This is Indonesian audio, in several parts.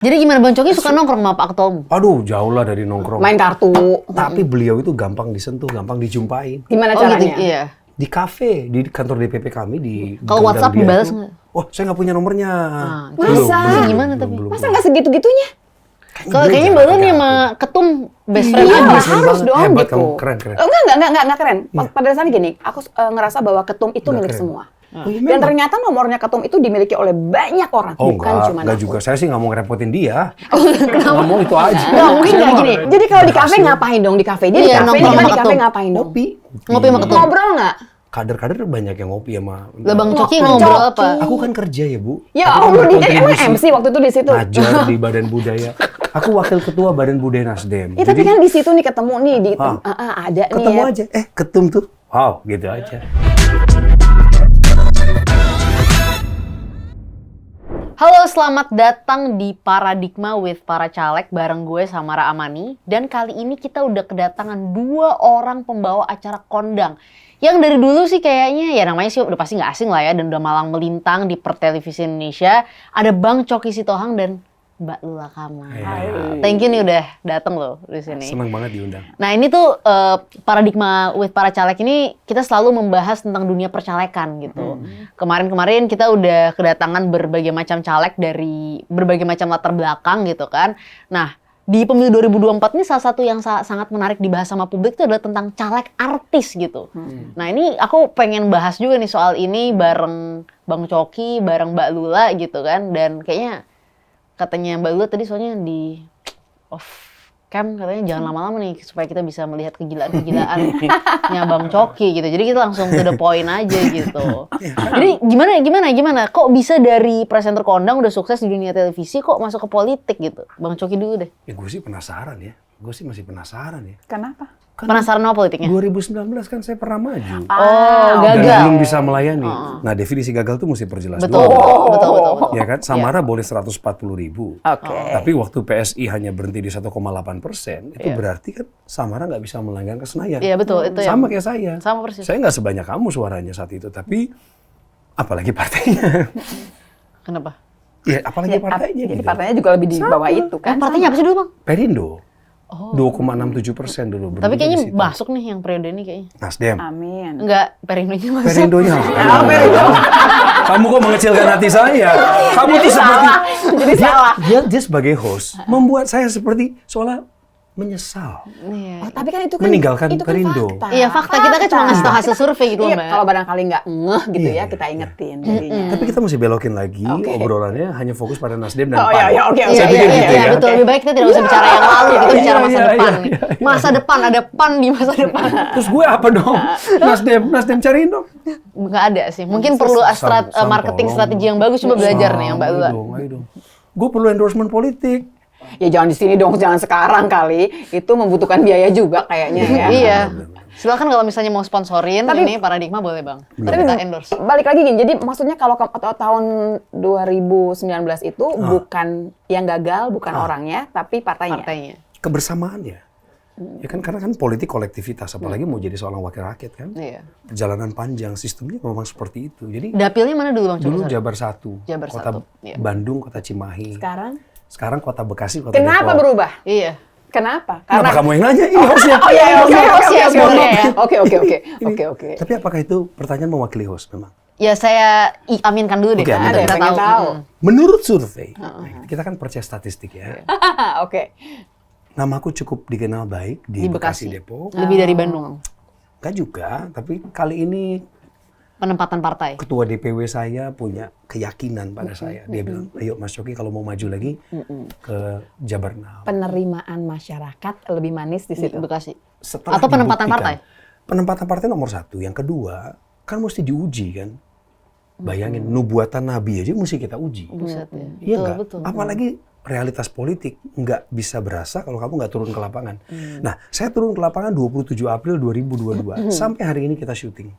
Jadi gimana Bang Coki suka nongkrong sama Pak Ketua Umum? Aduh, jauh lah dari nongkrong. Main kartu. Tapi beliau itu gampang disentuh, gampang dijumpain. Gimana Oh caranya? gitu, iya. Di kafe, di kantor DPP kami di Kalau Gang WhatsApp Dia dibalas itu. nggak? Oh, saya nggak punya nomornya. Masa? Gimana tapi? Masa nggak segitu-gitunya? Kalau kayaknya Mbak Lu nih sama Ketum best friend Iya, aja. harus dong Hebat gitu. kamu, keren. Oh, enggak keren. Pada dasarnya gini, aku ngerasa bahwa ketum itu milik keren. semua. Oh, iya, Dan memang. ternyata nomornya ketum itu dimiliki oleh banyak orang, Oh bukan cuma enggak aku. juga. Saya sih nggak mau ngerepotin dia. Nggak mau itu aja. Nggak, mungkin Saya nggak mau gini. Jadi kalau di kafe berhasil. ngapain dong di kafe? Dia di Iya, kafe, nongkrong dia sama di kafe ketum. ngapain dong? Ngopi sama ketum. Ngobrol nggak? Kader-kader banyak yang ngopi sama. Lah Bang Coki Bang ngobrol Coki. apa? Aku kan kerja ya, Bu. Ya Aku kan Allah, dia emang berkontribusi. MC waktu itu di situ. Ngajar di Badan Budaya. Aku wakil ketua Badan Budaya Nasdem. Ya, tapi kan di situ nih ketemu nih di ada nih. ketemu ya. aja. Ketum tuh. Wow, gitu aja. Halo, selamat datang di Paradigma with Para Caleg bareng gue Samara Amani. Dan kali ini kita udah kedatangan 2 orang pembawa acara kondang. Yang dari dulu sih kayaknya ya namanya sih udah pasti nggak asing lah ya. Dan udah malang melintang di pertelevisi Indonesia. Ada Bang Coki Sitohang dan Mbak Lula Kamal. Thank you nih udah dateng loh di sini. Senang banget diundang. Nah ini tuh Paradigma with Para Caleg ini kita selalu membahas tentang dunia percalekan gitu. Kemarin-kemarin kita udah kedatangan berbagai macam caleg dari berbagai macam latar belakang gitu kan. Nah di pemilu 2024 ini salah satu yang sangat menarik dibahas sama publik itu adalah tentang caleg artis gitu. Nah ini aku pengen bahas juga nih soal ini bareng Bang Coki, bareng Mbak Lula gitu kan. Dan kayaknya katanya Mbak Lula tadi soalnya di off cam katanya jangan lama-lama nih supaya kita bisa melihat kegilaan-kegilaannya Bang Coki gitu. Jadi kita langsung to the point aja gitu. Jadi gimana? Kok bisa dari presenter kondang udah sukses di dunia televisi kok masuk ke politik gitu? Bang Coki dulu deh. Ya gue sih penasaran ya. Gue sih masih penasaran ya. Kenapa? Penasaran sama politiknya? 2019 kan saya pernah maju. Oh, Dan gagal. belum bisa melayani. Nah definisi gagal tuh mesti perjelas Betul, dulu. betul. Ya kan, Samara boleh 140.000. Oke. Tapi waktu PSI hanya berhenti di 1,8%, itu berarti kan Samara nggak bisa melanggar ke Senayan. Iya betul, itu Sama yang kayak saya. sama persis. Saya nggak sebanyak kamu suaranya saat itu, tapi apalagi partainya. Kenapa? Ya apalagi partainya. Jadi gitu. partainya juga lebih di bawah itu kan. Partainya apa sih dulu Bang? Perindo. 2,67% dulu. Tapi berhenti kayaknya di situ. masuk nih yang periode ini kayaknya. Nasdem. Amin. Enggak, Perindonya masuk. Perindonya. Kamu kok mengecilkan hati saya? Kamu tuh seperti Jadi salah. dia sebagai host membuat saya seperti seolah menyesal Iya. Oh, tapi kan itu kan meninggalkan itu kan Perindo. fakta. Iya fakta, kita kan cuma ngasih tau hasil survei gitu Iya, Mbak. kalau barangkali nggak ngeh gitu Iya, ya, kita ingetin iya. jadinya. Tapi kita mesti belokin lagi Oke. obrolannya hanya fokus pada Nasdem dan Oh, PAN. iya, oke, Saya pikir gitu iya, ya. betul. Lebih baik kita tidak usah bicara yang lalu, kita bicara masa iya, depan. iya, nih. iya. Masa depan, ada PAN di masa depan. Terus gue apa dong? Nasdem cariin dong. Nggak ada sih. Mungkin perlu marketing tolong. strategi yang bagus. Coba belajar nih yang Mbak Lula. Ayo dong. Gue perlu endorsement politik. Ya jangan di sini dong, jangan sekarang kali. Itu membutuhkan biaya juga kayaknya ya. Iya. Silakan kalau misalnya mau sponsorin Tapi- ini Paradigma boleh Bang. Tapi Kita endorse. balik lagi gini, jadi maksudnya kalau tahun 2019 itu bukan yang gagal, bukan orangnya, tapi partainya. Partainya. Kebersamaannya. Ya kan karena kan politik kolektivitas, apalagi mau jadi seorang wakil rakyat kan. Iya. Perjalanan panjang, sistemnya memang seperti itu. Jadi Dapilnya mana dulu Bang? dulu Coba. Jabar 1, Jabar kota 1, iya. Bandung, kota Cimahi. Sekarang, Kota Bekasi, kota kenapa Depok. berubah? Iya. Kenapa? Kenapa kamu yang nanya? Ini hostnya. Oh iya, oke, host ya sebenarnya ya. oke. Tapi apakah itu pertanyaan mewakili host memang? Ya saya aminkan dulu deh. Oke, Kan aminkan. kita Pengen tahu. Menurut survei, kita kan percaya statistik ya. Oke. Namaku cukup dikenal baik di Bekasi, Depok. Lebih dari Bandung. Enggak juga, tapi kali ini Penempatan partai. ketua DPW saya punya keyakinan pada saya. Dia bilang, ayo Mas Coki kalau mau maju lagi ke Jabar Now. Penerimaan masyarakat lebih manis di Di situ. Bekasi. Setelah Atau penempatan dibuktikan- partai? Penempatan partai nomor 1. Yang kedua, kan mesti diuji kan. Bayangin, nubuatan Nabi aja mesti kita uji. Buset ya. Iya Betul, nggak? betul. Apalagi realitas politik nggak bisa berasa kalau kamu nggak turun ke lapangan. Nah, saya turun ke lapangan 27 April 2022. Sampai hari ini kita syuting.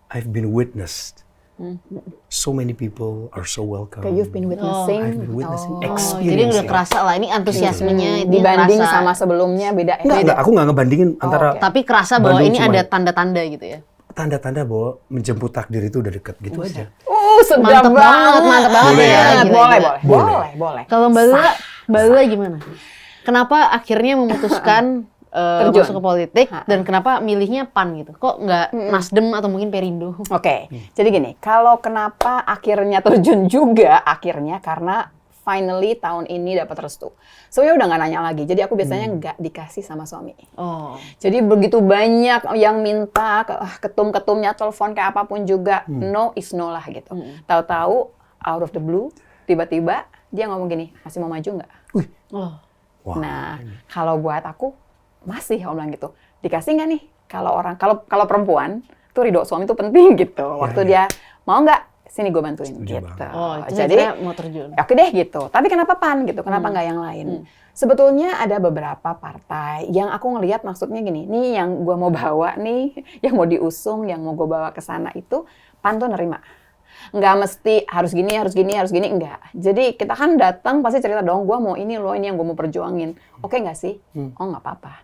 I've been witnessed. So many people are so welcome. Okay, you've been witnessing. I've been witnessing, Oh, jadi experiencing. udah kerasa lah ini antusiasmenya dia Dibanding kerasa. sama sebelumnya beda ya. Enggak, aku nggak ngebandingin antara oke. Tapi kerasa bahwa Bandung, ini Cimahi. ada tanda-tanda gitu ya. tanda-tanda bahwa menjemput takdir itu udah deket gitu aja. sedap Mantep banget, mantep banget Boleh ya. ya? Gila, Boleh, gila. boleh. Kalau Mbak Lula gimana? Kenapa akhirnya memutuskan Terjun. masuk ke politik dan kenapa milihnya PAN gitu? Kok nggak Nasdem atau mungkin Perindo? Oke, jadi gini, kalau kenapa akhirnya terjun juga, akhirnya karena finally tahun ini dapat restu. Sebenarnya udah nggak nanya lagi, jadi aku biasanya nggak dikasih sama suami. Oh. Jadi begitu banyak yang minta, ketum-ketumnya telepon kayak apapun juga, no is no lah gitu. Tahu-tahu out of the blue, tiba-tiba dia ngomong gini, masih mau maju nggak? Oh. Wah. Nah, kalau buat aku masih, aku bilang gitu. Dikasih nggak nih? Kalau perempuan tuh ridho suami itu penting gitu. Waktu dia mau nggak, sini gue bantuin Setuju gitu. banget. Oh, itu Jadi akhirnya mau terjun. oke deh gitu. Tapi kenapa PAN gitu? Kenapa nggak yang lain? Sebetulnya ada beberapa partai yang aku ngelihat maksudnya gini, nih yang gue mau bawa nih, yang mau diusung, yang mau gue bawa ke sana itu PAN tuh nerima. Nggak mesti harus gini, enggak. Jadi kita kan datang pasti cerita dong, gue mau ini loh, ini yang gue mau perjuangin. Oke nggak sih? Oh nggak apa-apa.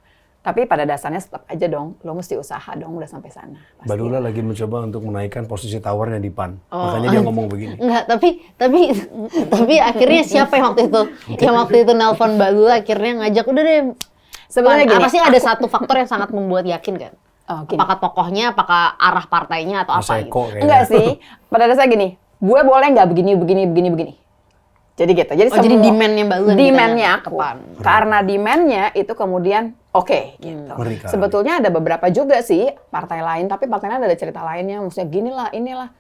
Tapi pada dasarnya tetap aja dong, lo mesti usaha dong udah sampai sana. Pasti. Mbak Lula lagi mencoba untuk menaikkan posisi tawarnya di PAN. Makanya dia ngomong begini. Enggak, tapi akhirnya siapa yang waktu itu? Yang waktu itu nelpon Mbak Lula akhirnya ngajak udah deh. Sebenarnya gini, apa sih ada satu faktor yang sangat membuat yakin kan? Oh, gini. Apakah tokohnya, apakah arah partainya atau Mas apa Eko gitu? kayaknya. Enggak sih, pada dasarnya gini, gue boleh nggak begini. Jadi gitu. Jadi Jadi demand-nya Mbak Lula demand-nya ke aku. PAN. Karena demand-nya itu kemudian oke, gitu. Ngeri kali. Sebetulnya ada beberapa juga sih partai lain, tapi partai lain ada cerita lainnya, maksudnya ginilah, inilah.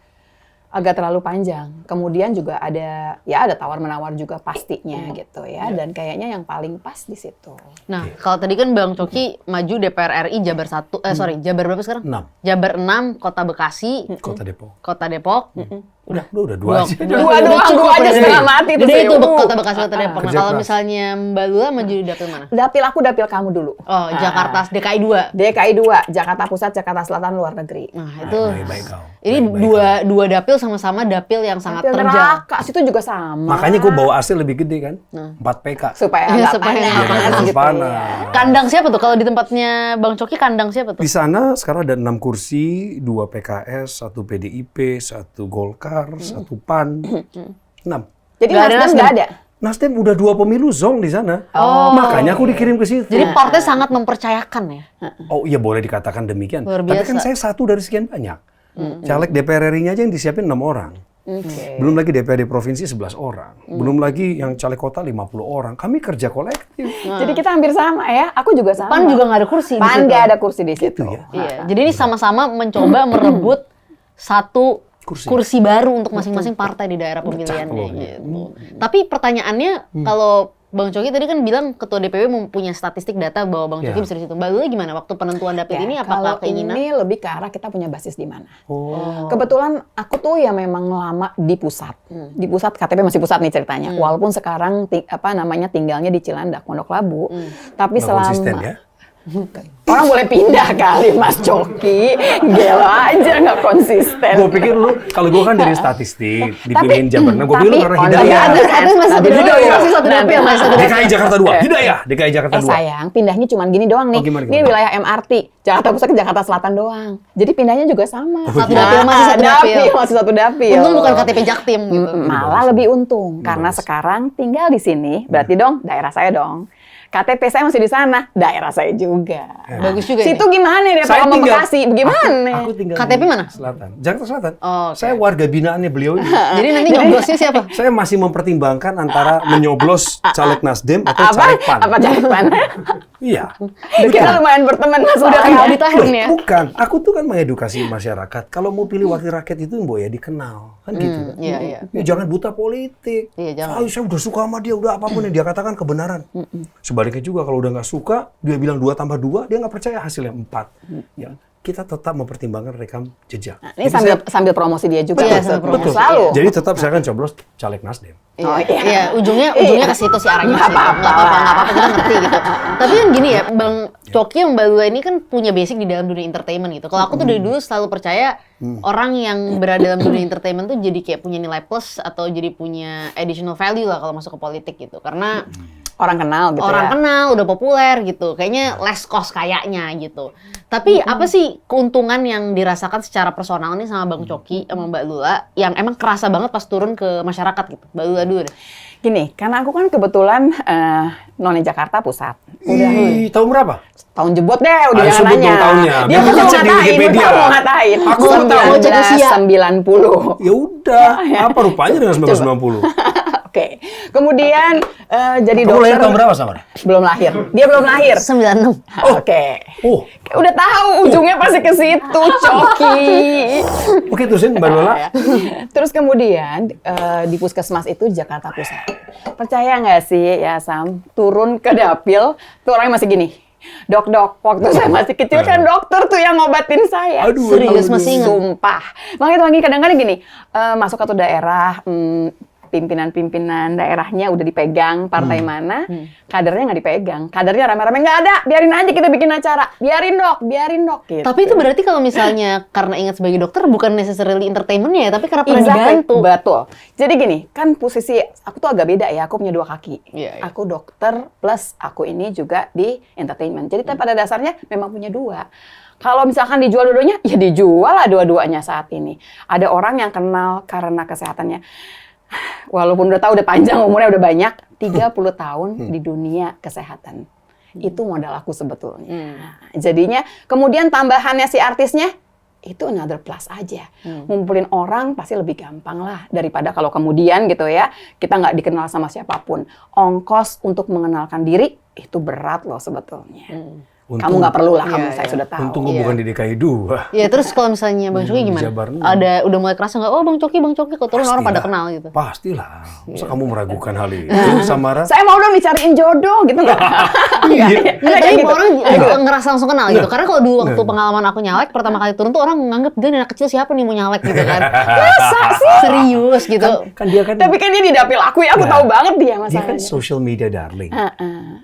Agak terlalu panjang. Kemudian juga ada tawar-menawar juga pastinya gitu ya. Dan kayaknya yang paling pas di situ. Nah, kalau tadi kan Bang Coki maju DPR RI Jabar 1, Jabar berapa sekarang? 6. Jabar 6, Kota Bekasi, Kota Depok. Kota Depok. Udah dua aja. Dua doang, cukup gua aja ya. setengah mati tuh, Jadi saya. itu Kota Bekasi, Kota Depok. Nah, Kerja kalau keras. misalnya Mbak Lula maju di dapil mana? Dapil kamu dulu. Oh, Jakarta DKI 2. DKI 2, Jakarta Pusat, Jakarta Selatan, luar negeri. Nah, itu Baik kau. ini Baik-baik dua dapil sama-sama dapil yang sangat Dapil terjal. neraka, situ juga sama. Makanya gue bawa hasil lebih gede kan. 4 PK. supaya Iya, nggak supaya panas, nggak panas gitu panas. ya. Kandang siapa tuh? Kalau di tempatnya Bang Coki kandang siapa tuh? Di sana sekarang ada 6 kursi, 2 PKS, 1 PDIP, 1 Golkar, 1 PAN. 6. Jadi Nggak ada Nasdem Nasdem? nggak ada. Nasdem udah 2 pemilu zong di sana. Makanya aku dikirim ke situ. Jadi partai sangat mempercayakan ya. Oh iya boleh dikatakan demikian. Luar Tapi kan biasa. saya satu dari sekian banyak. Caleg DPR RI-nya aja yang disiapin 6 orang. Oke. Belum lagi DPRD provinsi 11 orang. Belum lagi yang caleg kota 50 orang. Kami kerja kolektif. Jadi kita hampir sama ya. Aku juga sama. PAN juga nggak ada kursi di PAN situ. nggak ada kursi di situ. ya? Iya. Jadi ini sama-sama mencoba merebut satu kursi baru untuk masing-masing partai di daerah pemilihannya loh. gitu. Tapi pertanyaannya kalau Bang Coki tadi kan bilang ketua DPW mempunyai statistik data bahwa Bang Coki Ya. bisa di situ. Mbak Lula gimana waktu penentuan dapil ini? Ya, kalau Apakah keinginan? ini lebih ke arah kita punya basis di mana. Oh. Kebetulan aku tuh ya memang lama di pusat. Di pusat KTP masih pusat nih ceritanya. Walaupun sekarang tinggalnya di Cilandak, Pondok Labu. Tapi Nggak selama konsisten ya? orang boleh pindah kali Mas Coki. Gelo aja nggak konsisten. Gue pikir lu, kalau gue kan dari statistik, dipilihin Jabar 6. Gue pikir lu karena tapi hidayah. ada Tapi masih satu Nanti dapil, dulu. masih satu dapil, masih satu dapil. DKI Jakarta 2, hidayah. DKI Jakarta 2. Sayang, pindahnya cuma gini doang nih. Oh, gimana? Ini wilayah MRT, Jakarta Pusat ke Jakarta Selatan doang. Jadi pindahnya juga sama. Satu dapil, masih satu dapil. Masih satu dapil. Untung bukan KTP Jaktim gitu. Malah lebih untung karena sekarang tinggal di sini, berarti dong daerah saya dong. KTP saya masih di sana, daerah saya juga. Bagus juga ini. Situ gimana deh Saya kalau mau tinggal- Bekasi? Bagaimana? Aku tinggal KTP di mana? Selatan. Jakarta Selatan. Oh, oke. Saya warga binaannya beliau ini. Jadi nanti nyoblosnya siapa? Saya masih mempertimbangkan antara menyoblos caleg Nasdem atau Apa? caleg PAN. Apa caleg PAN? Iya. Kita lumayan berteman Mas. Udah kayak Aldi Taher nih ya. Bukan, aku tuh kan mengedukasi masyarakat. Kalau mau pilih wakil rakyat itu Mbok ya dikenal, kan gitu kan. Iya, iya. Ya, jangan buta politik. Iya, jangan. Ah, saya udah suka sama dia, udah apapun yang dia katakan kebenaran. Sebaliknya juga kalau udah nggak suka, dia bilang 2 tambah 2, dia nggak percaya hasilnya 4. Ya, kita tetap mempertimbangkan rekam jejak. Ini Jadi sambil promosi dia juga. Iya, Mas. sambil promosi. betul. Selalu. Jadi tetap saya akan coblos caleg Nasdem. Oh, Iya, iya. iya, ujungnya ke situ sih arahnya. Nggak sih. apa-apa. Nggak apa-apa, kita ngerti gitu. Tapi kan gini ya, Bang Coki sama Mbak Lula ini kan punya basic di dalam dunia entertainment gitu. Kalau aku tuh dari dulu selalu percaya orang yang berada dalam dunia entertainment tuh jadi kayak punya nilai plus atau jadi punya additional value lah kalau masuk ke politik gitu. Karena Orang kenal gitu orang ya. kenal, udah populer gitu. Kayaknya less cost kayaknya gitu. Tapi apa sih keuntungan yang dirasakan secara personal nih sama Bang Coki sama Mbak Lula yang emang kerasa banget pas turun ke masyarakat gitu? Mbak Lula dulu deh. Gini, karena aku kan kebetulan none Jakarta Pusat. Udah Tahun berapa? tahun jebot deh, udah Ayo, jangan sebut dong nanya. tahunnya. Dia Biar pasti kita mau cek di ngatain, Wikipedia. mau ngatain. Aku mau tahu. 1990. Ya udah, apa rupanya dengan 1990? Oke. Kemudian jadi Kamu lahir dokter. tahun berapa, Samara? Belum lahir. Dia belum lahir. 96. Oke. Oh, Udah tahu ujungnya pasti ke situ, Coki. oke terusin Mbak Lola. Terus kemudian di puskesmas itu di Jakarta Pusat. Percaya nggak sih ya Sam, turun ke dapil, tuh orangnya masih gini. Dok, waktu saya masih kecil kan dokter tuh yang ngobatin saya. Aduh, Serius masih ingat? Sumpah. Makanya tuh lagi kadang-kadang gini, masuk ke daerah, pimpinan-pimpinan daerahnya udah dipegang partai mana, kadernya nggak dipegang. Kadernya rame-rame nggak ada, biarin aja kita bikin acara. Biarin dok. Gitu. Tapi itu berarti kalau misalnya karena ingat sebagai dokter bukan necessarily entertainment ya, tapi karena pernah Exactly, dibantu. betul. Jadi gini, kan posisi aku tuh agak beda ya, aku punya 2 kaki. Iya, iya. Aku dokter plus aku ini juga di entertainment. Jadi pada dasarnya memang punya 2. Kalau misalkan dijual dua-duanya, ya dijual lah dua-duanya saat ini. Ada orang yang kenal karena kesehatannya. Walaupun udah tahu udah panjang umurnya udah banyak, 30 tahun di dunia kesehatan. Itu modal aku sebetulnya. Nah, jadinya kemudian tambahannya si artisnya itu another plus aja. Ngumpulin orang pasti lebih gampang lah daripada kalau kemudian gitu ya, kita nggak dikenal sama siapapun. Ongkos untuk mengenalkan diri itu berat loh sebetulnya. Kamu nggak perlu lah, saya sudah tahu. Untung gue bukan di DKI 2. Ya terus kalau misalnya Bang Coki gimana? Jabar enam. Ada udah mulai kerasa nggak? Oh Bang Coki, kalau turun orang pada kenal gitu. Pastilah. Masa kamu meragukan hal itu, Samara? Saya mau dong dicariin jodoh gitu nggak? Nggak, tapi gitu. orang ngerasa langsung kenal gitu. Karena kalau dulu waktu pengalaman aku nyalek pertama kali turun tuh orang nganggep dia anak kecil siapa nih mau nyalek gitu kan. Masa sih? Serius gitu. Kan dia kan Tapi kan dia di dapil aku ya, aku tahu banget dia dia kan masalahnya. social media darling.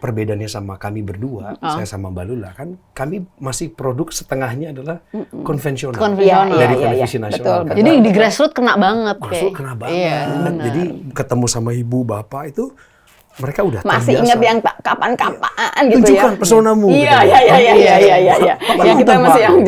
Perbedaannya sama kami berdua, saya sama Mbak Lula kan, kami masih produk setengahnya adalah konvensional. Konvensional. Dari Iya, televisi iya. nasional. Betul, kan. Jadi di grassroots kena banget Masuk kayak. kena banget. Iya, benar. Jadi ketemu sama ibu bapak itu mereka udah Masih terbiasa. ingat yang kapan-kapan gitu ya. Tunjukkan pesonamu. Iya. Bapak Ya kita lupa. masih yang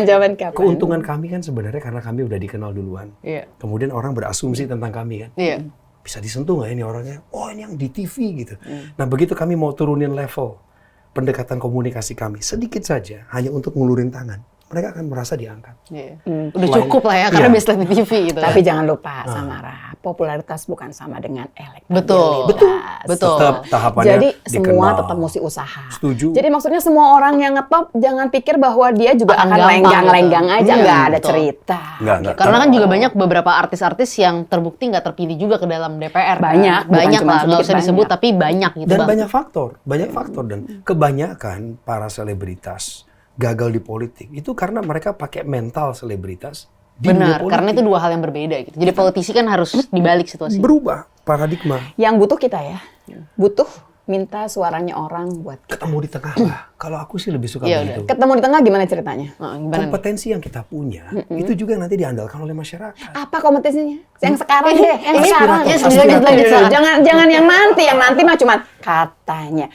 zaman kapan. Keuntungan kami kan sebenarnya karena kami udah dikenal duluan. Iya. Kemudian orang berasumsi tentang kami kan. Iya. Bisa disentuh nggak ini orangnya? Oh ini yang di TV gitu. Nah begitu kami mau turunin level pendekatan komunikasi kami sedikit saja hanya untuk ngulurin tangan, mereka akan merasa diangkat. Iya. Udah cukup lah ya karena Iya. biasa lihat di TV gitu. Tapi jangan lupa Samara, popularitas bukan sama dengan Betul. elektabilitas. Betul. Tetap tahapannya Jadi semua dikenal. tetap mesti usaha. Setuju. Jadi maksudnya semua orang yang ngetop jangan pikir bahwa dia juga Akan akan gampang lenggang-lenggang gitu. aja, nggak ada Betul. cerita. Nggak. Karena kan juga banyak beberapa artis-artis yang terbukti nggak terpilih juga ke dalam DPR. Banyak, kan? bukan Banyak cuma lah, nggak sedikit, usah disebut banyak. tapi banyak gitu. Dan Bang. banyak faktor dan kebanyakan para selebritas gagal di politik itu karena mereka pakai mental selebritas di dunia Benar, politik. karena itu dua hal yang berbeda gitu. Jadi politisi kan harus dibalik situasi. Berubah paradigma. Yang butuh kita ya, butuh minta suaranya orang buat kita. Ketemu di tengah lah. Kalau aku sih lebih suka Iya, begitu. Ketemu di tengah gimana ceritanya? Gimana nih? Kompetensi yang kita punya itu juga nanti diandalkan oleh masyarakat. Apa kompetensinya? Yang sekarang deh, yang sekarang. Lanjut, lanjut. Jangan yang nanti mah cuman katanya.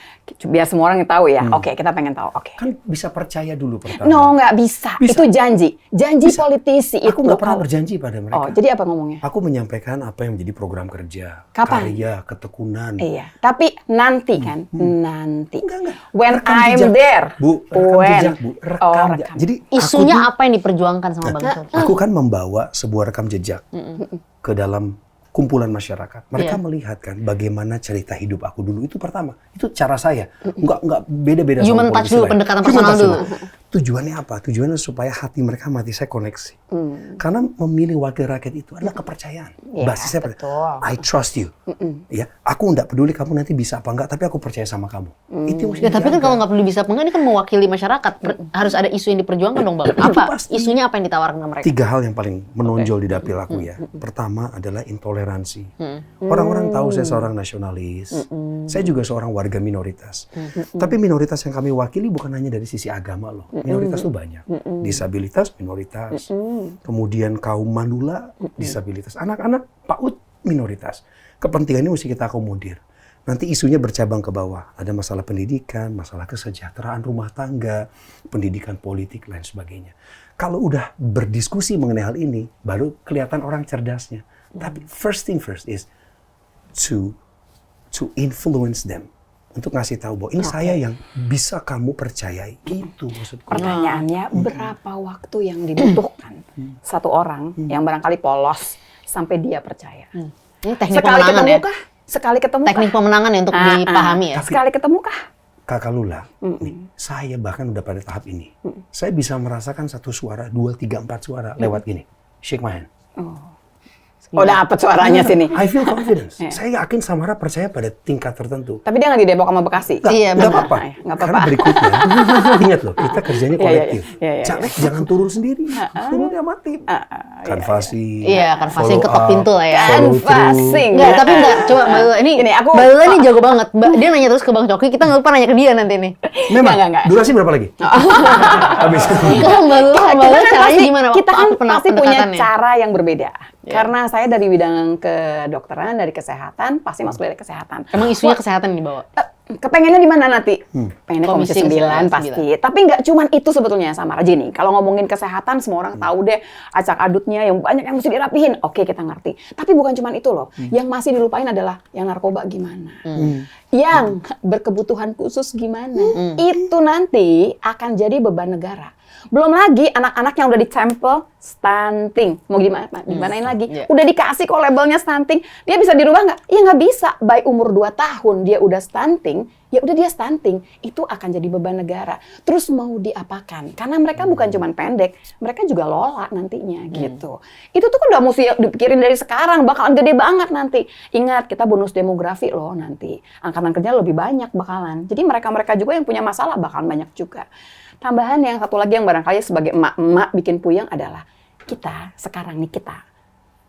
Biar semua orang yang tahu ya. Oke, kita pengen tahu. Oke. Kan bisa percaya dulu pertama. No, nggak bisa. Itu janji. Janji politisi itu. Aku nggak pernah berjanji pada mereka. Oh, jadi apa ngomongnya? Aku menyampaikan apa yang menjadi program kerja, Kapan? karya, ketekunan. Iya, tapi nanti kan, nanti. Enggak. When Rekam I'm jejak. there. Bu, rekam When? jejak, Bu. Rekam jejak. rekam. Jadi Isunya aku, apa yang diperjuangkan sama Bang Coki? aku kan membawa sebuah rekam jejak ke dalam kumpulan masyarakat. Mereka Iya. melihat kan bagaimana cerita hidup aku dulu itu pertama. Itu cara saya. Enggak beda-beda sama Human touch politisi dulu, lain. pendekatan Human personal touch dulu. Tujuannya apa? Tujuannya supaya hati mereka mati saya koneksi. Karena memilih wakil rakyat itu adalah kepercayaan. Iya, Basisnya betul. I trust you. Ya, aku enggak peduli kamu nanti bisa apa enggak, tapi aku percaya sama kamu. Itu yang mesti Ya tapi kan dijaga. kalau nggak perlu bisa apa enggak, ini kan mewakili masyarakat. Harus ada isu yang diperjuangkan dong Bang. Apa? pasti. Isunya apa yang ditawarkan ke mereka? 3 hal yang paling menonjol di dapil aku ya. Pertama adalah intoleransi. Orang-orang tahu saya seorang nasionalis. Saya juga seorang warga minoritas. Tapi minoritas yang kami wakili bukan hanya dari sisi agama loh. Minoritas itu banyak. Disabilitas minoritas. Kemudian kaum manula disabilitas. Anak-anak PAUD minoritas. Kepentingan ini mesti kita akomodir. nanti isunya bercabang ke bawah. Ada masalah pendidikan, masalah kesejahteraan rumah tangga, pendidikan politik, lain sebagainya. Kalau udah berdiskusi mengenai hal ini, baru kelihatan orang cerdasnya. Tapi first thing first is to influence them. Untuk ngasih tahu bahwa ini saya yang bisa kamu percayai. Gitu maksudku. Pertanyaannya, berapa waktu yang dibutuhkan satu orang yang barangkali polos sampai dia percaya? Ini teknik Sekali pemenangan ketemu ya. kah? Sekali ketemu Teknik kah? pemenangan ya untuk dipahami ya. Sekali ketemu kah? Kakak Lula, nih, saya bahkan udah pada tahap ini. Saya bisa merasakan satu suara, 2, 3, 4 suara lewat gini. Shake my hand. Oh, dapet suaranya sini. I feel confidence. Saya yakin Samara percaya pada tingkat tertentu. Tapi dia nggak di Depok sama Bekasi. Iya, Nggak benar. apa-apa. Nggak Karena apa-apa. berikutnya, ingat loh, kita kerjanya Iya, iya, kolektif. iya, iya. Caleg jangan turun sendiri, turunnya sama tim. Kanvasing, Iya, kanvasing, follow ketok up, pintu lah ya. follow through. Kanvasing. Enggak, tapi enggak. Coba Mbak Lula, ini Gini, aku- Mbak Lula ini jago banget. Dia nanya terus ke Bang Coki, kita nggak lupa nanya ke dia nanti nih. Memang, Nggak. durasi berapa lagi? Habis. Kalau Mbak Lula, Mbak Lula caranya pasti, gimana? kita kan Apa pasti punya pendekatannya? cara yang berbeda. Karena saya dari bidang kedokteran, dari kesehatan, pasti masuk dari kesehatan. Emang isunya kesehatan yang dibawa? Kepengennya di mana nanti? Pengennya Komisi Komisi 9 9. pasti. Tapi nggak cuman itu sebetulnya sama Raji nih. Kalau ngomongin kesehatan, semua orang tahu deh acak adutnya yang banyak yang mesti dirapihin. Oke, kita ngerti. Tapi bukan cuman itu loh. Yang masih dilupain adalah yang narkoba gimana. Yang berkebutuhan khusus gimana. Itu nanti akan jadi beban negara. Belum lagi anak-anak yang udah dicempel stunting. Mau gimanain lagi? Yeah. Udah dikasih kok labelnya stunting. Dia bisa dirubah nggak? Iya nggak bisa. By umur 2 tahun dia udah stunting, ya udah dia stunting. Itu akan jadi beban negara. Terus mau diapakan? Karena mereka bukan cuma pendek, mereka juga lola nantinya gitu. Itu tuh kan udah mesti dipikirin dari sekarang, bakalan gede banget nanti. Ingat, kita bonus demografi loh nanti. Angkatan kerja lebih banyak bakalan. Jadi mereka-mereka juga yang punya masalah bakalan banyak juga. Tambahan yang satu lagi yang barangkali sebagai emak-emak bikin puyeng adalah kita sekarang nih kita.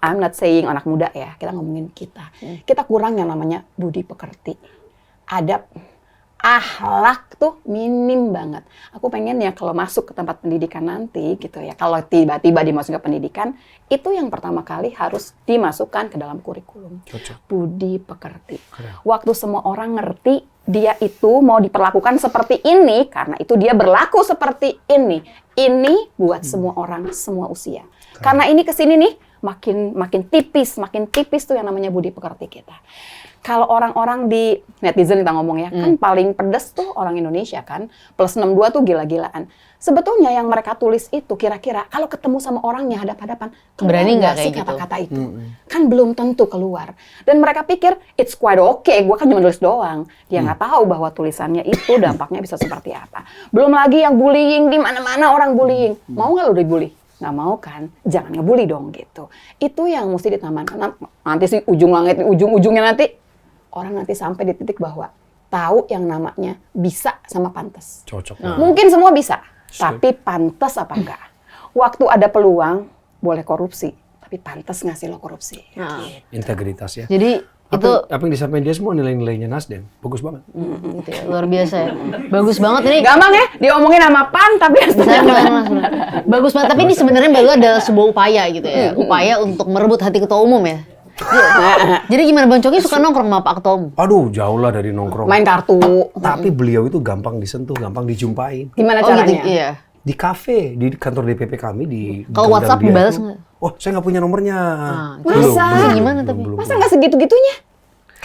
I'm not saying anak muda ya, kita ngomongin kita. Kita kurang yang namanya budi pekerti. Adab, akhlak tuh minim banget. Aku pengen ya kalau masuk ke tempat pendidikan nanti gitu ya, kalau tiba-tiba dimasukkan ke pendidikan, itu yang pertama kali harus dimasukkan ke dalam kurikulum. Cocok. Budi pekerti. Keren. Waktu semua orang ngerti dia itu mau diperlakukan seperti ini, karena itu dia berlaku seperti ini. Ini buat semua orang, semua usia. Karena ini kesini nih, makin tipis tuh yang namanya budi pekerti kita. Kalau orang-orang di netizen kita ngomong ya, kan paling pedes tuh orang Indonesia kan, plus 62 tuh gila-gilaan. Sebetulnya yang mereka tulis itu kira-kira kalau ketemu sama orangnya hadap-hadapan, Berani nggak sih kayak gitu? kata-kata itu? Kan belum tentu keluar. Dan mereka pikir it's quite okay, gue kan cuma nulis doang. Dia nggak tahu bahwa tulisannya itu dampaknya bisa seperti apa. Belum lagi yang bullying, di mana-mana orang bullying. Mau nggak lo dibully? Nggak mau kan? Jangan ngebully dong gitu. Itu yang mesti ditamankan. Nanti sih ujung langit, ujung-ujungnya nanti orang nanti sampai di titik bahwa tahu yang namanya bisa sama pantas. Cocok. Mungkin semua bisa, tapi pantas apa enggak? Waktu ada peluang, boleh korupsi, tapi pantas ngasih lo korupsi. Integritas ya. Jadi itu Apa yang disampaikan dia semua nilai-nilainya Nasdem. Bagus banget. gitu ya, luar biasa ya. Bagus banget ini. Gampang ya, diomongin sama PAN, tapi harus Saya mulai sebenarnya. Bagus banget, tapi ini sebenarnya Mbak Lula adalah sebuah upaya gitu ya. Upaya untuk merebut hati ketua umum ya. Jadi gimana Bang Coki suka nongkrong sama Pak Ketua Umum? Aduh, jauh lah dari nongkrong. main kartu. Tapi beliau itu gampang disentuh, gampang dijumpain. Gimana Oh gitu, caranya? iya. Di kafe, di kantor DPP kami di Kalau Gang WhatsApp Gambir. dibalas nggak? Oh, saya nggak punya nomornya. Masa? Gimana tapi? Masa nggak segitu-gitunya?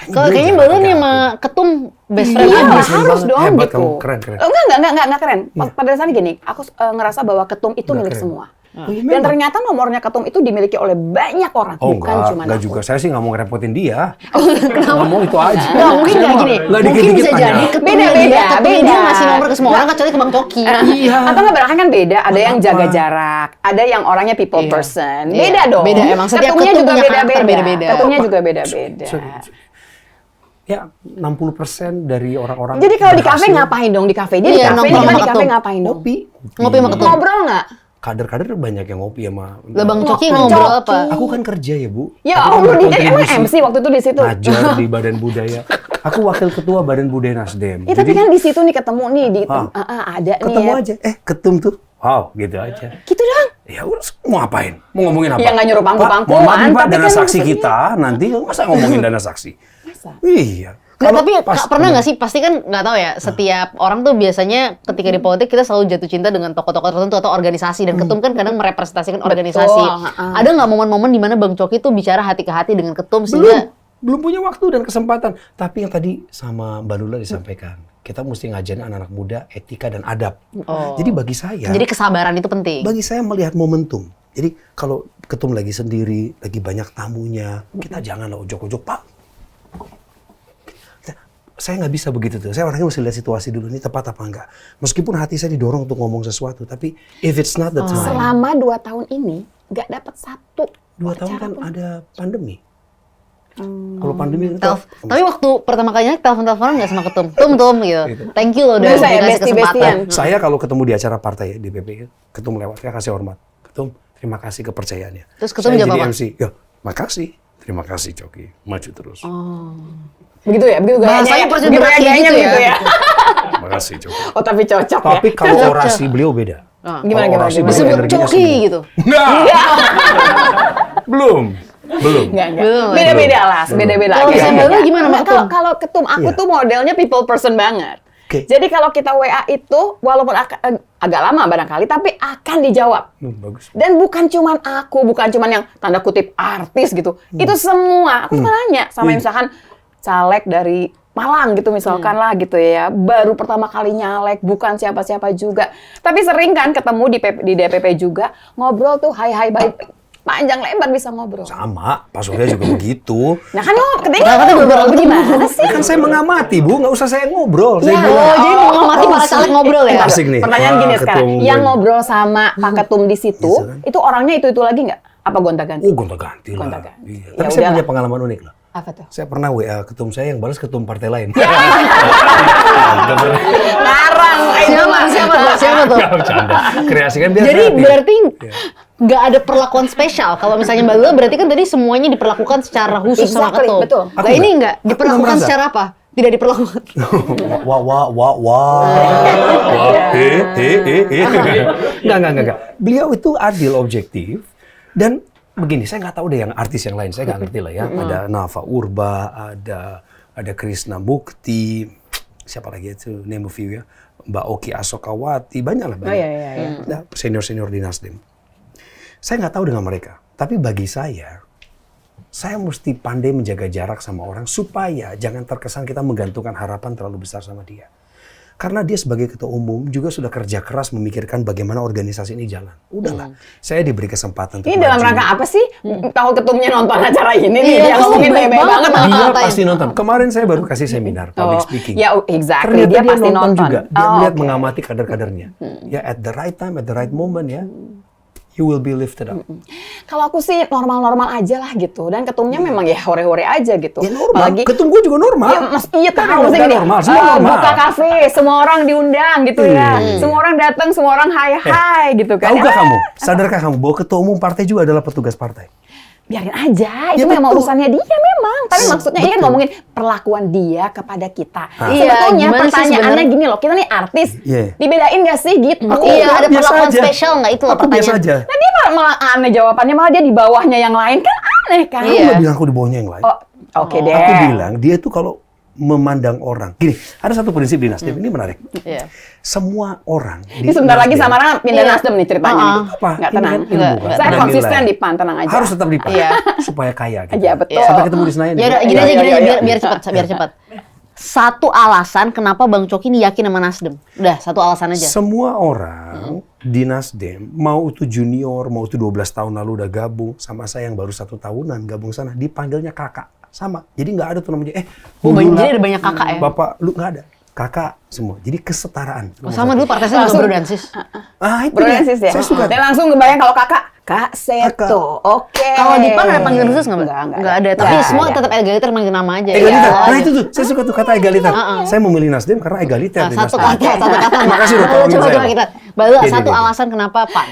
Kalau kayaknya Mbak Lula nih sama Ketum best friend Iya, aja. best friend harus banget. dong Hebat gitu. kamu, keren. Enggak keren. Pada dasarnya gini, aku ngerasa bahwa ketum itu Nggak milik keren. semua. Oh, Dan iya, memang. ternyata nomornya ketum itu dimiliki oleh banyak orang, Oh bukan cuma enggak aku. juga. Saya sih nggak mau ngerepotin dia. Nggak mau itu aja. Nggak, mungkin Saya nggak mah gini. nggak Mungkin dikit-dikit bisa tanya. jadi ketumnya Beda-beda, ketumnya dia beda. ngasih nomor ke semua orang kecuali ke Bang Coki. Iya. Atau nggak bahkan kan beda, ada yang Apa? jaga jarak, ada yang orangnya people Iya. person. Iya. Beda dong. Beda, emang setiap Ketumnya ketum juga punya karakter beda-beda. beda-beda. Ketumnya juga beda-beda. Ya, 60% dari orang-orang Jadi kalau di kafe berhasil ngapain dong di kafe? Dia di Iya, kafe, nongkrong kita sama di kafe ketum. ngapain dong? Ngopi. Ngopi sama ketum. Ngobrol nggak? Kader-kader banyak yang ngopi sama. Lah Bang Coki Bang ngobrol Coki. apa? Aku kan kerja ya, Bu. Ya Aku kan Allah, dia emang berkontribusi. MC waktu itu di situ. Ngajar di Badan Budaya. Aku wakil ketua Badan Budaya Nasdem. Ya, tapi kan di situ nih ketemu nih di ada nih ketemu ya. aja. Ketum tuh. Wow, gitu aja. Gitu dong. Ya udah, mau ngapain? Mau ngomongin apa? Ya, nggak nyuruh pangku-pangkuan, Pak, mohon maaf nih, Pak, tapi dana kan saksi maksudnya- kita nanti masa ngomongin dana saksi? Masa? Iya. Nggak, tapi pernah nggak sih, pasti kan nggak tahu ya, setiap orang tuh biasanya ketika di politik kita selalu jatuh cinta dengan tokoh-tokoh tertentu atau organisasi, dan ketum kan kadang merepresentasikan organisasi. Ada nggak momen-momen di mana Bang Coki tuh bicara hati ke hati dengan ketum sehingga belum punya waktu dan kesempatan. Tapi yang tadi sama Mbak Lula disampaikan, kita mesti ngajarin anak-anak muda etika dan adab. Jadi bagi saya, jadi kesabaran itu penting. Bagi saya melihat momentum. Jadi kalau ketum lagi sendiri, lagi banyak tamunya, kita janganlah ojok-ojok, Pak. Saya nggak bisa begitu tuh. Saya orangnya mesti lihat situasi dulu, ini tepat apa enggak. Meskipun hati saya didorong untuk ngomong sesuatu, tapi if it's not the time. Selama 2 tahun ini nggak dapat satu. 2 tahun kan ada pandemi. Kalau pandemi itu, tapi waktu pertama kalinya telepon-teleponan nggak sama ketum, tum gitu. Thank you loh udah dikasih kesempatan. Saya kalau ketemu di acara partai di DPP, ketum lewat, saya kasih hormat. Ketum, terima kasih kepercayaannya. Terus ketum jawab apa? MC, ya, makasih. Terima kasih Coki, maju terus. Begitu ya, begitu bahasanya gayanya gitu ya. Makasih Coki. Oh tapi cocok Tapi ya. kalau orasi beliau beda. Gimana? Disebut Coki gitu. Belum. Enggak. Beda-beda lah, beda-beda. Kalau misalnya Mbak Lula gimana Mbak Ketum? Kalau ketum aku tuh modelnya people person banget. Jadi kalau kita WA itu walaupun agak lama barangkali, tapi akan dijawab. Bagus. Dan bukan cuman aku, bukan cuman yang tanda kutip artis gitu. Itu semua. Aku suka nanya sama misalkan caleg dari Malang gitu misalkan lah gitu ya. Baru pertama kali nyalek, bukan siapa-siapa juga. Tapi sering kan ketemu di DPP juga, ngobrol tuh hai baik. Panjang lebar bisa ngobrol. Sama, Pak Surya juga begitu. Nah kan ketika ngobrol gimana sih? Kan saya mengamati, Bu. Nggak usah saya ngobrol. Saya Ya, bilang, jadi mengamati para caleg ngobrol ya? Asik nih. Pertanyaan gini sekarang, Ketum yang ngobrol sama Pak Ketum di situ, Gitu kan? itu orangnya itu lagi nggak? Apa gonta-ganti? Oh, gonta-ganti lah. Gonta-ganti. Iya. Ya Tapi saya udahlah. punya pengalaman unik loh. Apa tuh? Saya pernah WA ketum saya yang balas ketum partai lain. Ngarang. Siapa tuh? Bercanda. Kreasikan biasa. Jadi berarti nggak ada perlakuan spesial. Kalau misalnya Mbak Lula berarti kan tadi semuanya diperlakukan secara khusus sama Exactly, ketum. betul. Nah ini nggak Aku diperlakukan nggak merasa. secara apa? Tidak diperlakukan. Wah. Enggak. Beliau itu adil, objektif, dan begini, saya nggak tahu deh yang artis yang lain, saya nggak ngerti lah ya. Ada Nafa Urba, ada Krishna Mukti, siapa lagi itu, name of you ya, Mbak Oki Asokawati, banyak lah banyak. Nah, senior di Nasdem. Saya nggak tahu dengan mereka, tapi bagi saya mesti pandai menjaga jarak sama orang supaya jangan terkesan kita menggantungkan harapan terlalu besar sama dia. Karena dia sebagai ketua umum juga sudah kerja keras memikirkan bagaimana organisasi ini jalan. Udahlah, saya diberi kesempatan. Ini dalam rangka apa sih? Tahu ketumnya nonton acara ini nih, Iya, dia ngomongin baik banget. banget. Dia Ngatain. pasti nonton. Kemarin saya baru kasih seminar public speaking. Ya, exactly. Ternyata Dia pasti nonton juga. Dia melihat oke. mengamati kader-kadernya. Ya, at the right time, at the right moment ya, you will be lifted up. Kalau aku sih normal-normal aja lah gitu. Dan ketumnya memang ya hore-hore aja gitu. Ya normal. Apalagi Ketum gue juga normal. ya, iya tahu sih Kan gini. normal, semua normal. Buka kafe, semua orang diundang gitu ya. Semua orang datang, semua orang hai gitu kan. Tahukah kamu? Sadarkah kamu bahwa ketua umum partai juga adalah petugas partai? Biarin aja, Ya, itu memang betul. urusannya dia memang. Tapi maksudnya ini kan betul. ngomongin perlakuan dia kepada kita. Iya, Sebetulnya gimana sih pertanyaannya sebenarnya? gini loh, kita nih artis, Iya. dibedain gak sih gitu? Iya, ada biasa perlakuan aja. spesial nggak itu loh Aku biasa pertanyaan. aja. Nah dia malah aneh jawabannya, malah dia di bawahnya yang lain kan aneh kan? Iya. Aku nggak bilang aku di bawahnya yang lain. Oh, oke deh. Aku bilang dia tuh kalau memandang orang. Gini, ada satu prinsip di Nasdem, ini menarik. Iya. Semua orang di Ini sebentar lagi Nasdem- Samara pindah Iya. Nasdem nih ceritanya. Ah. Apa? Nggak Ini tenang. kan ilmu, Nggak, kan? nggak Saya Tenang, konsisten nilai. di PAN, tenang aja. Harus tetap di PAN. Iya. Supaya kaya gitu. Iya, betul. Sampai ketemu di Senayan. Ya udah, gini Iya, aja, iya, iya, iya. biar cepat. Satu alasan kenapa Bang Coki ini yakin sama Nasdem. Udah, satu alasan aja. Semua orang di Nasdem, mau itu junior, mau itu 12 tahun lalu udah gabung, sama saya yang baru 1 tahunan gabung sana, dipanggilnya kakak. Sama. Jadi nggak ada tuh namanya, Oh, Bu Lula, jadi ada banyak kakak ya? Bapak, lu nggak ada. Kakak semua. Jadi kesetaraan. Oh, sama dulu partai saya juga Langsung- Bro Dansis. Ah, itu Brodensis ya. Saya suka. Dan langsung ngebayang kalau Kak Seto. Oke. Kalau di PAN ada panggilan khusus nggak, Mbak? Nggak ada. Tapi Nggak semua ada. tetap egaliter manggil nama aja. Egaliter. Ya. Nah itu tuh, saya suka tuh kata egaliter. Saya memilih Nasdem karena egaliter Nah, di satu Nasdem. kata. Terima kasih udah tolongin Coba saya. kita. Baru Gini, satu gini. alasan kenapa PAN.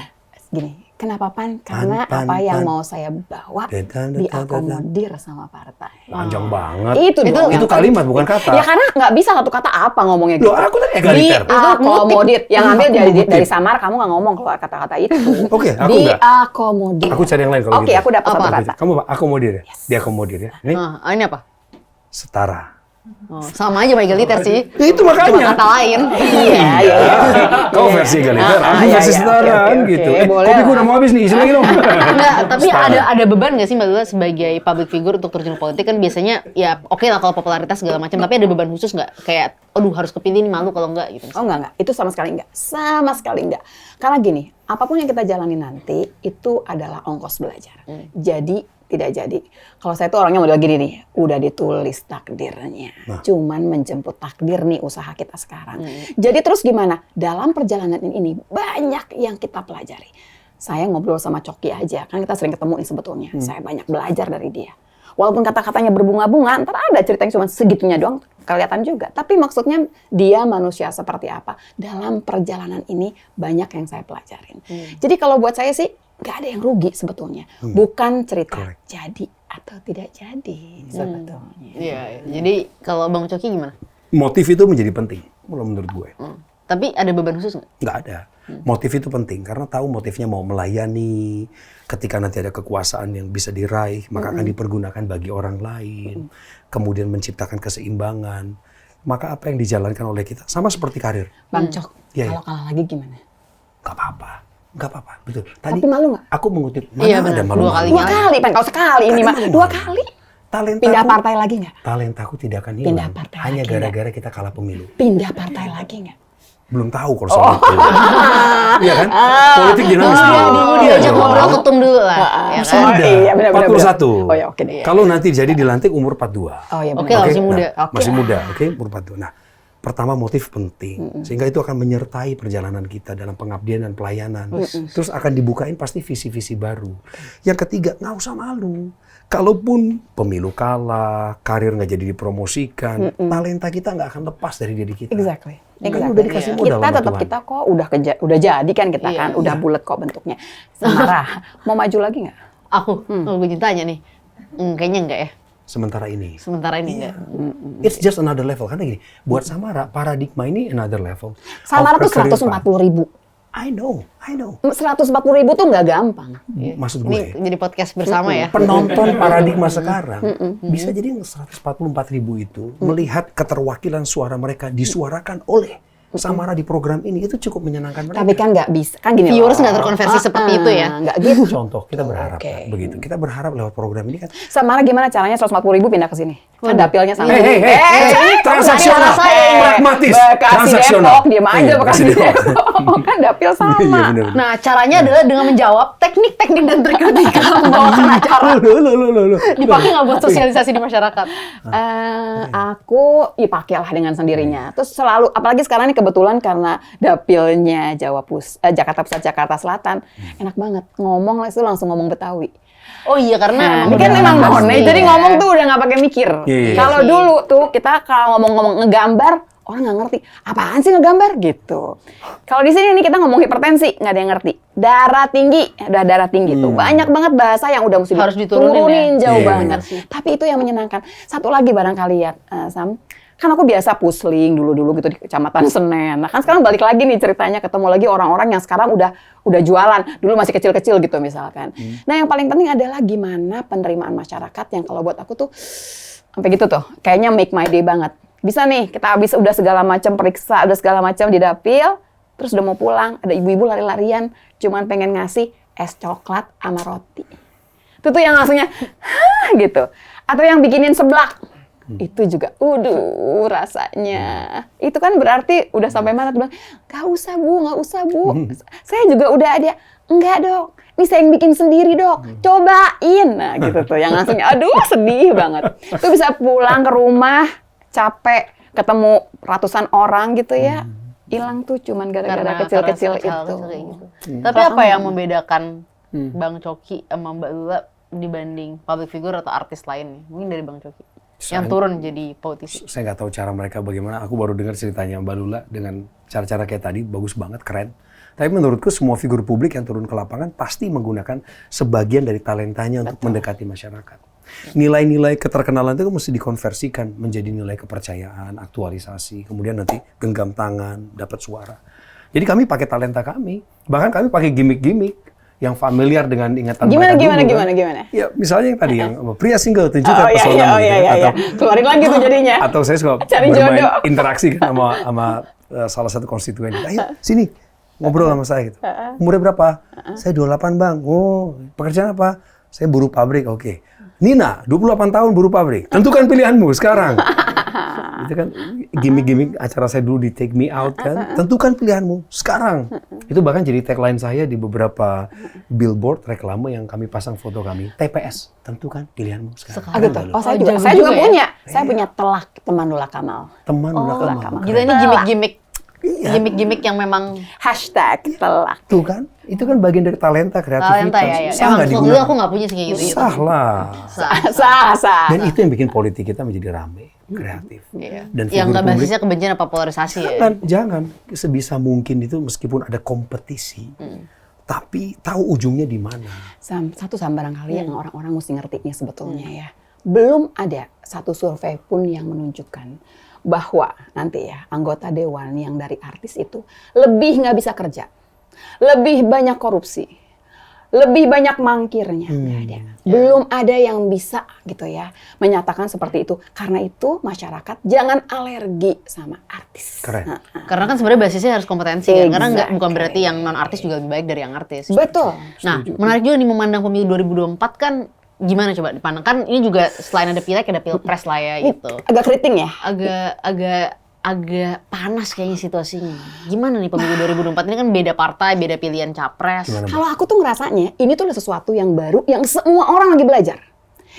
Gini, kenapa PAN? Karena PAN, apa yang PAN. mau saya bawa Dedan. diakomodir sama partai. Panjang banget. Itu dong Itu yang kalimat bukan kata. Ya karena nggak bisa satu kata apa ngomongnya gitu. Loh, aku tadi egaliter. Diakomodir. Yang ambil dari ngutip. Samar, kamu nggak ngomong kalau kata-kata itu. Oke, aku nggak. Diakomodir. Aku cari yang lain kalau Oke, gitu. aku dapat satu Apa? kata. Kamu akomodir ya? Diakomodir ya. Ini Ini apa? setara. Oh, sama aja sama egaliter sih. Ya, itu Cuma makanya. kata lain. Iya. Kau versi egaliter, aku iya, versi iya, setaraan oke, gitu. boleh Kopiku lah. udah mau habis nih, isi lagi dong. Enggak, tapi Setara. ada beban nggak sih Mbak Lula sebagai public figure untuk terjun politik kan biasanya ya oke lah kalau popularitas segala macam, tapi ada beban khusus nggak? Kayak, aduh harus kepilih nih malu kalau enggak gitu. Oh enggak. Itu sama sekali enggak. Sama sekali enggak. Karena gini, apapun yang kita jalani nanti, itu adalah ongkos belajar. Jadi, tidak jadi. Kalau saya tuh orangnya model gini nih, udah ditulis takdirnya. Cuman menjemput takdir nih usaha kita sekarang. Jadi terus gimana? Dalam perjalanan ini banyak yang kita pelajari. Saya ngobrol sama Coki aja, kan kita sering ketemu nih sebetulnya. Saya banyak belajar dari dia. Walaupun kata-katanya berbunga-bunga, ntar ada cerita yang cuma segitunya doang, kelihatan juga. Tapi maksudnya dia manusia seperti apa. Dalam perjalanan ini banyak yang saya pelajarin. Jadi kalau buat saya sih, nggak ada yang rugi sebetulnya. Bukan cerita jadi atau tidak jadi sebetulnya. Iya, jadi kalau Bang Coki gimana? Motif itu menjadi penting, kalau menurut gue. Tapi ada beban khusus nggak? Nggak ada. Motif itu penting karena tahu motifnya mau melayani. Ketika nanti ada kekuasaan yang bisa diraih, maka akan dipergunakan bagi orang lain. Kemudian menciptakan keseimbangan. Maka apa yang dijalankan oleh kita sama seperti karir. Bang Cok, Iya, kalau kalah lagi gimana? Nggak apa-apa. Nggak apa-apa, betul. Tapi malu nggak? Aku mengutip, Iya, mana ada benar. malu. Dua kali. Dua kali, Bang. Kalau sekali ini mah. Dua kali. Pindah partai lagi nggak? Talentaku tidak akan Pindah hilang. partai Hanya lagi gara-gara kita kalah pemilu. Pindah partai lagi nggak? Belum tahu kalau soal itu. Iya kan? Politik dinamis. Dulu diajak ngobrol ketum dulu lah. Ya Masih kan? muda, iya, benar, 41. Oh ya, oke deh. Kalau nanti jadi dilantik umur 42. Oh ya, Oke lah, masih muda. Nah, masih muda, oke, umur 42. Nah, pertama motif penting, sehingga itu akan menyertai perjalanan kita dalam pengabdian dan pelayanan. Terus akan dibukain pasti visi-visi baru. Yang ketiga, nggak usah malu. Kalaupun pemilu kalah, karir nggak jadi dipromosikan, talenta kita nggak akan lepas dari diri kita. Exactly. Kan udah dikasih modal Kita sama tetap Tuhan. kita kok udah jadi kan kita kan, udah bulat kok bentuknya. Samara, mau maju lagi nggak? Aku, gue tanya nih. Kayaknya enggak ya. Sementara ini. Sementara ini enggak. It's just another level. Karena gini, buat Samara, paradigma ini another level. Samara of tuh career 140.000. I know. 140.000 tuh nggak gampang. Maksud Ini gue, jadi podcast bersama ya. penonton paradigma sekarang bisa jadi 144.000 itu melihat keterwakilan suara mereka disuarakan oleh Samara di program ini, itu cukup menyenangkan mereka. Tapi kan nggak bisa, kan gini Viewers loh. nggak terkonversi seperti itu ya. Nggak gitu. Contoh, kita berharap Oke. kan, begitu. Kita berharap lewat program ini kan. Samara gimana caranya 140.000 pindah ke sini? Kan dapilnya sama. Transaksional, pragmatis, Bekasi transaksional. Depok, diam aja Iya, Bekasi Bekasi Depok. Depok. Kan dapil sama. Iya, benar. Nah, caranya adalah dengan menjawab teknik-teknik dan trik-trik dalam membawakan acara. Loh. Dipakai nggak buat sosialisasi di masyarakat? Aku pakailah dengan sendirinya. Terus selalu, apalagi sekarang ini kebetulan karena dapilnya Jakarta Pusat, Jakarta Selatan, enak banget ngomong itu langsung ngomong Betawi. Oh iya, karena Ini kan memang pasti none, ya. jadi ngomong tuh udah nggak pakai mikir. Iya. Kalau dulu tuh kita kalau ngomong-ngomong ngegambar, orang nggak ngerti. Apaan sih ngegambar gitu. Kalau di sini nih kita ngomong hipertensi, nggak ada yang ngerti. Darah tinggi, udah darah tinggi tuh. Banyak banget bahasa yang udah mesti Harus diturunin ya. jauh Iya, banget. Tapi itu yang menyenangkan. Satu lagi barangkali ya, Sam. Kan aku biasa pusling dulu-dulu gitu di Kecamatan Senen. Nah kan sekarang balik lagi nih ceritanya, ketemu lagi orang-orang yang sekarang udah jualan. Dulu masih kecil-kecil gitu misalkan. Nah yang paling penting adalah gimana penerimaan masyarakat yang kalau buat aku tuh sampai gitu tuh. Kayaknya make my day banget. Bisa nih, kita habis udah segala macam periksa, udah segala macam di dapil, terus udah mau pulang, ada ibu-ibu lari-larian, cuman pengen ngasih es coklat sama roti. Itu tuh yang langsungnya, hah gitu. Atau yang bikinin seblak. Itu juga, rasanya. Itu kan berarti udah sampai mana? Tuh bilang, nggak usah bu. Saya juga udah ada. Enggak dok, ini saya yang bikin sendiri dok. Cobain. Nah gitu tuh, yang langsungnya, aduh sedih banget. Itu bisa pulang ke rumah, capek, ketemu ratusan orang gitu ya. Hilang tuh cuman gara-gara kecil-kecil itu. kayak gitu. Tapi apa yang membedakan Bang Coki sama Mbak Lula dibanding public figure atau artis lainnya? Mungkin dari Bang Coki. Yang turun jadi politisi. Saya nggak tahu cara mereka bagaimana. Aku baru dengar ceritanya Mbak Lula dengan cara-cara kayak tadi, bagus banget, keren. Tapi menurutku semua figur publik yang turun ke lapangan pasti menggunakan sebagian dari talentanya untuk mendekati masyarakat. Nilai-nilai keterkenalan itu mesti dikonversikan menjadi nilai kepercayaan, aktualisasi, kemudian nanti genggam tangan, dapat suara. Jadi kami pakai talenta kami, bahkan kami pakai gimmick-gimmick. yang familiar dengan ingatan Gimana, mereka gimana, dulu, gimana, kan? gimana? Ya, misalnya yang tadi yang pria single tunjukkan Oh iya, pesona iya, oh gitu iya, kan? iya, iya. Atau Keluarin lagi tuh jadinya. atau saya suka Cari bermain jodoh. interaksi kan sama salah satu konstituen. Ayo sini ngobrol sama saya gitu. Umurnya berapa? Saya 28 bang. Oh pekerjaan apa? Saya buruh pabrik. Oke. Nina 28 tahun buruh pabrik. Tentukan pilihanmu sekarang. Itu kan gimmick-gimmick acara saya dulu di Take Me Out kan. Tentukan pilihanmu sekarang. Itu bahkan jadi tagline saya di beberapa billboard reklame yang kami pasang foto kami. TPS, tentukan pilihanmu sekarang. Sekarang. Gitu. Lalu, Oh, saya Oh, juga, jago saya juga juga ya? punya. Saya punya telak teman Lula Kamal. teman udah Lula kamu. Kamal. Gila ini gimmick-gimmick. Iya. Gimmick-gimmick yang memang Hashtag telak. Tuh kan, itu kan bagian dari talenta, kreativitas. talenta ya. Sah Emang nggak dulu digunakan? aku nggak punya sih kayak gitu. Sah lah. Sah. Dan itu yang bikin politik kita menjadi rame, kreatif. Iya. Dan Yang figur nggak publik, basisnya kebencian apa polarisasi ya. jangan. Sebisa mungkin itu meskipun ada kompetisi, tapi tahu ujungnya di mana. Satu barangkali yang orang-orang mesti ngertinya sebetulnya ya. Belum ada satu survei pun yang menunjukkan bahwa nanti ya anggota dewan yang dari artis itu lebih nggak bisa kerja, lebih banyak korupsi, lebih banyak mangkirnya. Nggak ada. Belum ada yang bisa gitu ya menyatakan seperti itu. Karena itu masyarakat jangan alergi sama artis. Keren. Karena kan sebenarnya basisnya harus kompetensi kan. Karena Exactly. bukan berarti yang non artis juga lebih baik dari yang artis. Betul. Nah, menarik juga nih memandang pemilu 2024 kan gimana coba dipandang? Kan ini juga selain ada pileg ada pilpres lah ya gitu. Agak keriting ya. Agak panas kayaknya situasinya. Gimana nih pemilu 2024 ini kan beda partai, beda pilihan capres. Gimana, Mbak? Kalau aku tuh ngerasanya ini tuh sesuatu yang baru yang semua orang lagi belajar.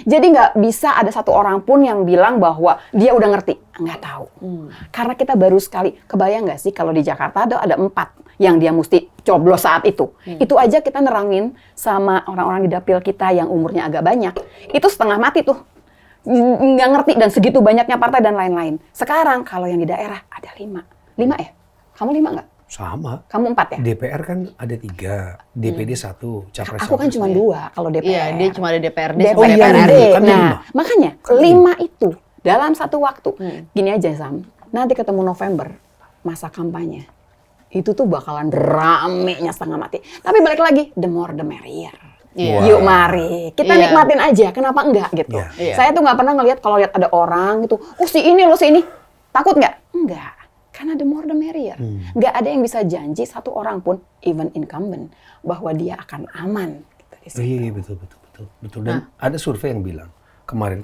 Jadi nggak bisa ada satu orang pun yang bilang bahwa dia udah ngerti. Nggak tahu. Karena kita baru sekali. Kebayang nggak sih kalau di Jakarta ada 4 yang dia mesti coblos saat itu. Itu aja kita nerangin sama orang-orang di dapil kita yang umurnya agak banyak. Itu setengah mati tuh. Nggak ngerti dan segitu banyaknya partai dan lain-lain. Sekarang kalau yang di daerah ada 5. 5 ya? Kamu 5 nggak? Sama. Kamu 4 ya? DPR kan ada 3, DPD 1, capres Aku kan 1. cuma 2 kalau DPR. Iya, dia cuma ada DPRD DPRD. sama iya, DPR iya. RI. Kan Nah, 5. makanya 5 itu dalam satu waktu. Gini aja Sam, nanti ketemu November masa kampanye. Itu tuh bakalan ramenya setengah mati. Tapi balik lagi, the more the merrier. Iya. Wah. Yuk mari, kita Iya. nikmatin aja. Kenapa enggak gitu? Iya. Iya. Saya tuh nggak pernah ngelihat kalau lihat ada orang gitu, oh si ini loh si ini, takut nggak? Enggak, karena the more the merrier. Nggak ada yang bisa janji satu orang pun, even incumbent, bahwa dia akan aman. Gitu, di situ. Iya, betul. Dan ada survei yang bilang kemarin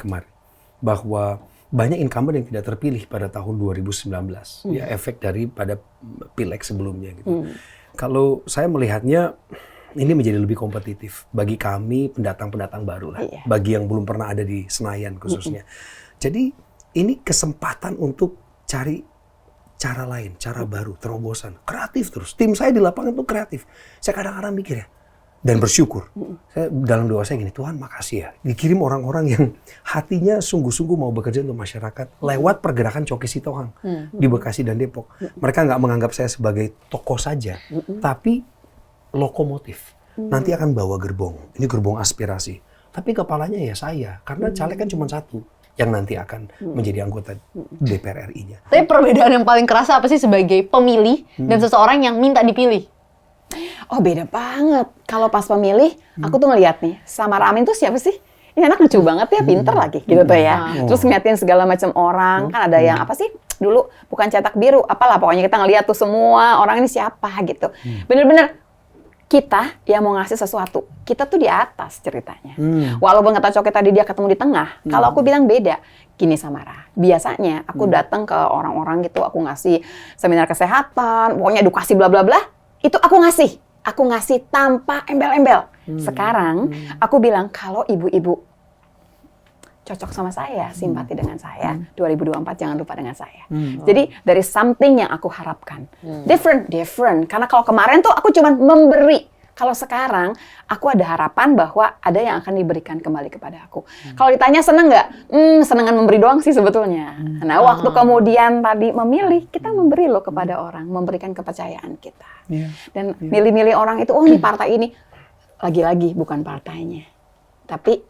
bahwa banyak incumbent yang tidak terpilih pada tahun 2019. Ya, efek daripada pileg sebelumnya gitu. Kalau saya melihatnya ini menjadi lebih kompetitif bagi kami pendatang-pendatang baru lah. Iya. Bagi yang belum pernah ada di Senayan khususnya. Jadi ini kesempatan untuk cari cara lain, cara baru, terobosan, kreatif terus. Tim saya di lapangan tuh kreatif. Saya kadang-kadang mikir ya, dan bersyukur. Saya dalam doa saya gini, Tuhan makasih ya, dikirim orang-orang yang hatinya sungguh-sungguh mau bekerja untuk masyarakat lewat pergerakan Coki Sitohang di Bekasi dan Depok. Mereka nggak menganggap saya sebagai tokoh saja, tapi lokomotif. Nanti akan bawa gerbong. Ini gerbong aspirasi. Tapi kepalanya ya saya, karena caleg kan cuma satu yang nanti akan menjadi anggota DPR RI-nya. Tapi perbedaan yang paling kerasa apa sih sebagai pemilih dan seseorang yang minta dipilih? Oh beda banget. Kalau pas pemilih, aku tuh ngeliat nih, Samar Amin tuh siapa sih? Ini anak lucu banget ya, pinter lagi gitu tuh ya. Terus ngeliatin segala macam orang, kan ada yang apa sih? Dulu bukan cetak biru, apalah pokoknya kita ngeliat tuh semua orang ini siapa gitu. Bener-bener kita yang mau ngasih sesuatu, kita tuh di atas ceritanya. Walaupun kata Coki tadi dia ketemu di tengah, kalau aku bilang beda. Gini Samara, biasanya aku datang ke orang-orang gitu, aku ngasih seminar kesehatan, pokoknya edukasi bla bla bla, itu aku ngasih tanpa embel-embel. Sekarang aku bilang kalau ibu-ibu cocok sama saya, simpati dengan saya, 2024 jangan lupa dengan saya. Jadi dari something yang aku harapkan. Different. Karena kalau kemarin tuh aku cuma memberi. Kalau sekarang aku ada harapan bahwa ada yang akan diberikan kembali kepada aku. Kalau ditanya seneng nggak? Senengan memberi doang sih sebetulnya. Nah waktu kemudian tadi memilih, kita memberi loh kepada orang, memberikan kepercayaan kita. Dan milih-milih orang itu, oh ini partai ini. Lagi-lagi bukan partainya, tapi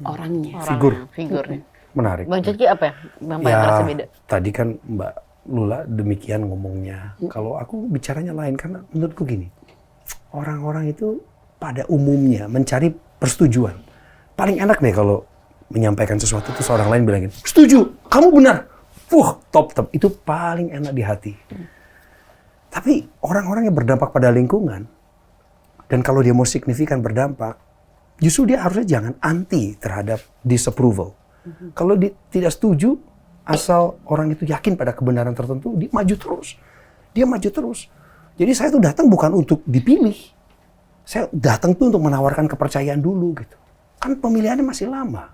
orangnya. Figurnya. Menarik. Bang Coki apa ya? Bang paling terasa beda. Tadi kan Mbak Lula demikian ngomongnya. Kalau aku bicaranya lain karena menurutku gini, orang-orang itu pada umumnya mencari persetujuan. Paling enak deh kalau menyampaikan sesuatu terus orang lain bilangin, setuju, kamu benar. Top. Itu paling enak di hati. Tapi orang-orang yang berdampak pada lingkungan, dan kalau dia mau signifikan berdampak, justru dia harusnya jangan anti terhadap disapproval. Kalau tidak setuju, asal orang itu yakin pada kebenaran tertentu, dia maju terus. Jadi saya tuh datang bukan untuk dipilih. Saya datang tuh untuk menawarkan kepercayaan dulu gitu. Kan pemilihannya masih lama.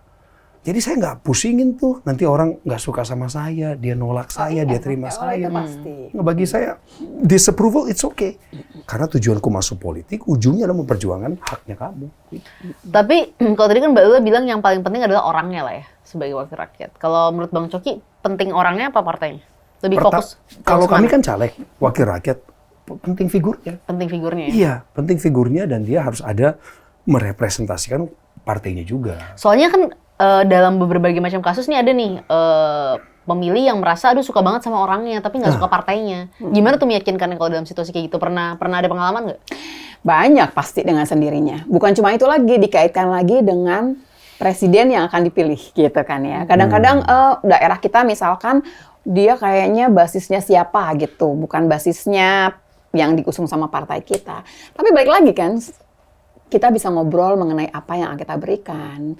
Jadi saya nggak pusingin tuh, nanti orang nggak suka sama saya, dia nolak saya, dia terima saya. Pasti. Bagi saya, disapproval it's okay. Karena tujuanku masuk politik, ujungnya adalah memperjuangkan haknya kamu. Tapi kalau tadi kan Mbak Lula bilang yang paling penting adalah orangnya lah ya, sebagai wakil rakyat. Kalau menurut Bang Coki, penting orangnya apa partainya? Lebih fokus? Kalau kami mana? kan caleg, wakil rakyat, penting figurnya. Penting figurnya ya? Iya, penting figurnya dan dia harus ada merepresentasikan partainya juga. Soalnya kan dalam berbagai macam kasus nih ada nih pemilih yang merasa aduh suka banget sama orangnya tapi nggak suka partainya. Gimana tuh meyakinkannya kalau dalam situasi kayak gitu? Pernah ada pengalaman nggak? Banyak pasti dengan sendirinya. Bukan cuma itu lagi, dikaitkan lagi dengan presiden yang akan dipilih gitu kan ya. Kadang-kadang daerah kita misalkan dia kayaknya basisnya siapa gitu, bukan basisnya yang diusung sama partai kita. Tapi balik lagi kan, kita bisa ngobrol mengenai apa yang kita berikan.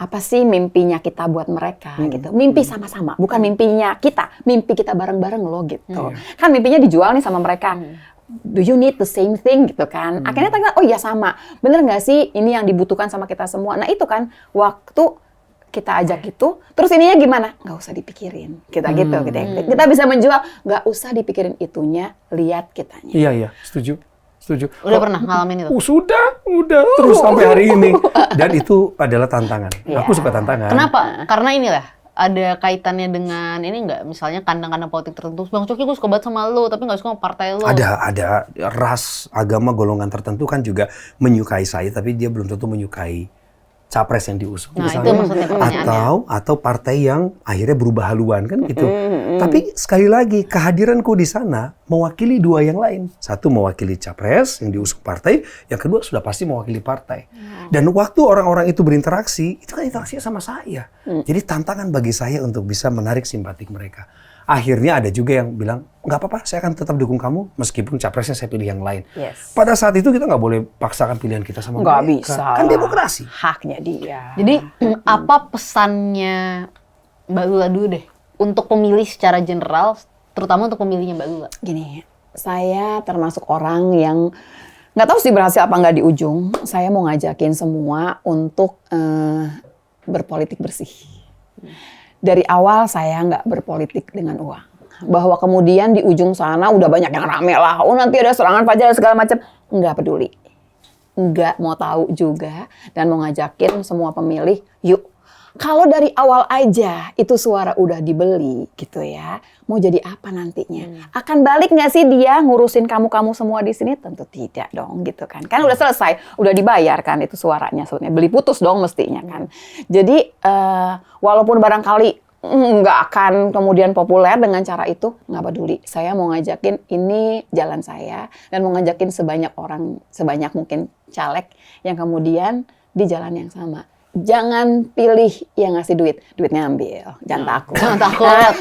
Apa sih mimpinya kita buat mereka gitu. Mimpi sama-sama, bukan mimpinya kita. Mimpi kita bareng-bareng loh gitu. Kan mimpinya dijual nih sama mereka. Do you need the same thing gitu kan. Akhirnya tanya, oh iya sama. Bener nggak sih ini yang dibutuhkan sama kita semua. Nah itu kan waktu kita ajak itu, terus ininya gimana? Nggak usah dipikirin. Kita gitu. Kita bisa menjual, nggak usah dipikirin itunya, lihat kitanya. Iya, setuju. Udah pernah ngalamin itu? Sudah. Terus sampai hari ini. Dan itu adalah tantangan. Aku suka tantangan. Kenapa? Karena inilah, ada kaitannya dengan ini nggak? Misalnya kandang-kandang politik tertentu. Bang Coki, gue suka banget sama lo, tapi nggak suka sama partai lo. Ada ras, agama, golongan tertentu kan juga menyukai saya, tapi dia belum tentu menyukai capres yang diusung, Nah, misalnya, itu maksudnya pertanyaannya. atau partai yang akhirnya berubah haluan kan gitu. Tapi sekali lagi kehadiranku di sana mewakili dua yang lain. Satu mewakili capres yang diusung partai, yang kedua sudah pasti mewakili partai. Dan waktu orang-orang itu berinteraksi, itu kan interaksinya sama saya. Jadi tantangan bagi saya untuk bisa menarik simpatik mereka. Akhirnya ada juga yang bilang, nggak apa-apa, saya akan tetap dukung kamu meskipun capresnya saya pilih yang lain. Yes. Pada saat itu kita nggak boleh paksakan pilihan kita sama Nggak mereka. bisa. Kan demokrasi. Haknya dia. Jadi apa pesannya Mbak Lula dulu deh untuk pemilih secara general, terutama untuk pemilihnya Mbak Lula? Gini, saya termasuk orang yang nggak tahu sih berhasil apa nggak di ujung. Saya mau ngajakin semua untuk berpolitik bersih. Dari awal saya nggak berpolitik dengan uang. Bahwa kemudian di ujung sana udah banyak yang rame lah. Oh nanti ada serangan fajar segala macam. Nggak peduli. Nggak mau tahu juga. Dan mau ngajakin semua pemilih, yuk. Kalau dari awal aja itu suara udah dibeli gitu ya. Mau jadi apa nantinya? Akan balik nggak sih dia ngurusin kamu-kamu semua di sini? Tentu tidak dong gitu kan. Kan udah selesai, udah dibayar kan itu suaranya sebetulnya. Beli putus dong mestinya kan. Jadi walaupun barangkali nggak akan kemudian populer dengan cara itu, nggak peduli. Saya mau ngajakin ini jalan saya dan mau ngajakin sebanyak orang, sebanyak mungkin caleg yang kemudian di jalan yang sama. Jangan pilih yang ngasih duit. Duitnya ambil. Jangan takut.